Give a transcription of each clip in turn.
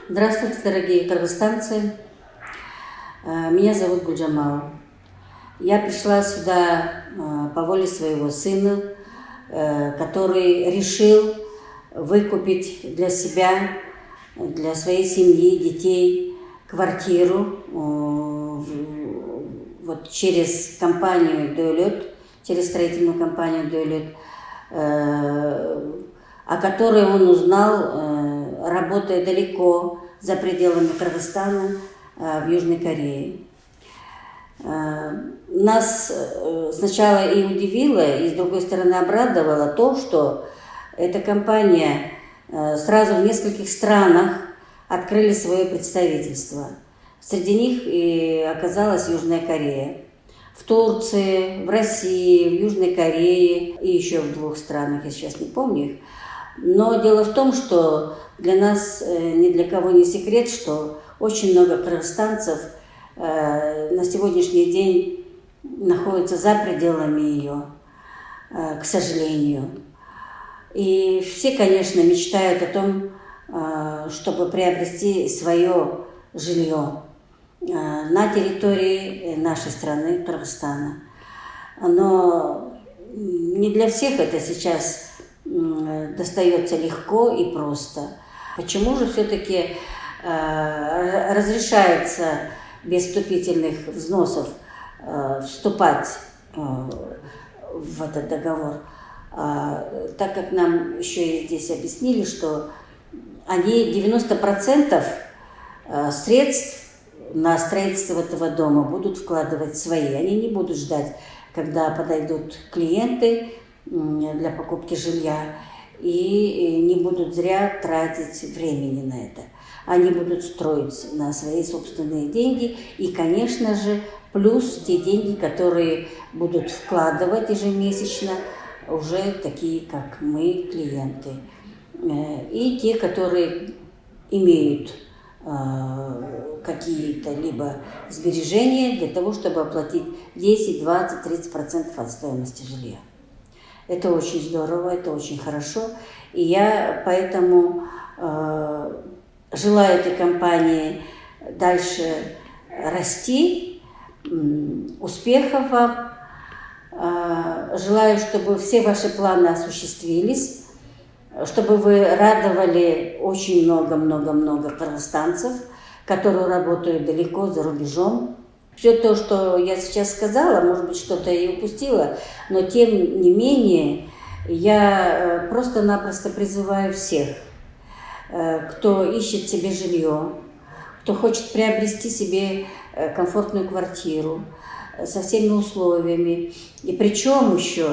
Здравствуйте, дорогие кыргызстанцы. Меня зовут Гульджамал. Я пришла сюда по воле своего сына, который решил выкупить для себя, для своей семьи, детей квартиру вот через компанию «Дөөлөт», через строительную компанию «Дөөлөт», о которой он узнал, работая далеко, за пределами Кыргызстана, в Южной Корее. Нас сначала и удивило, и с другой стороны обрадовало то, что эта компания сразу в нескольких странах открыли свое представительство. Среди них и оказалась Южная Корея. В Турции, в России, в Южной Корее и еще в 2 странах, я сейчас не помню их. Но дело в том, что для нас ни для кого не секрет, что очень много кыргызстанцев на сегодняшний день находятся за пределами ее, к сожалению. И все, конечно, мечтают о том, чтобы приобрести свое жилье на территории нашей страны, Кыргызстана. Но не для всех это сейчас достается легко и просто. Почему же все-таки разрешается без вступительных взносов вступать в этот договор? Так как нам еще и здесь объяснили, что они 90% средств на строительство этого дома будут вкладывать свои. Они не будут ждать, когда подойдут клиенты для покупки жилья, и не будут зря тратить времени на это. Они будут строить на свои собственные деньги и, конечно же, плюс те деньги, которые будут вкладывать ежемесячно уже такие, как мы, клиенты. И те, которые имеют какие-то либо сбережения для того, чтобы оплатить 10, 20, 30% от стоимости жилья. Это очень здорово, это очень хорошо. И я поэтому желаю этой компании дальше расти, успехов вам. Желаю, чтобы все ваши планы осуществились, чтобы вы радовали очень много кыргызстанцев, которые работают далеко, за рубежом. Все то, что я сейчас сказала, может быть, что-то и упустила, но тем не менее я просто-напросто призываю всех, кто ищет себе жилье, кто хочет приобрести себе комфортную квартиру со всеми условиями, и причем еще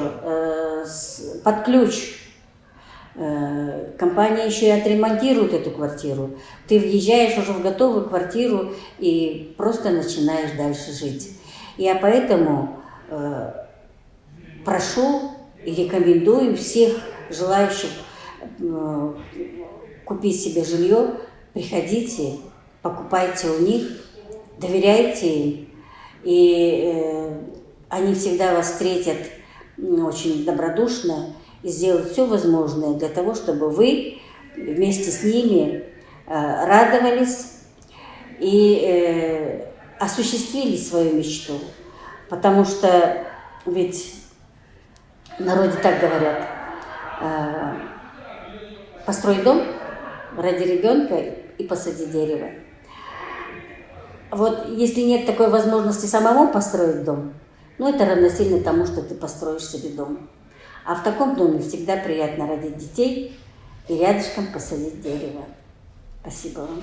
под ключ. Компания еще и отремонтирует эту квартиру. Ты въезжаешь уже в готовую квартиру и просто начинаешь дальше жить. Я поэтому прошу и рекомендую всех желающих купить себе жилье, приходите, покупайте у них, доверяйте им, и они всегда вас встретят очень добродушно и сделают все возможное для того, чтобы вы вместе с ними радовались и осуществили свою мечту. Потому что ведь в народе так говорят: построй дом ради ребенка и посади дерево. Вот если нет такой возможности самому построить дом, это равносильно тому, что ты построишь себе дом. А в таком доме всегда приятно родить детей и рядышком посадить дерево. Спасибо вам.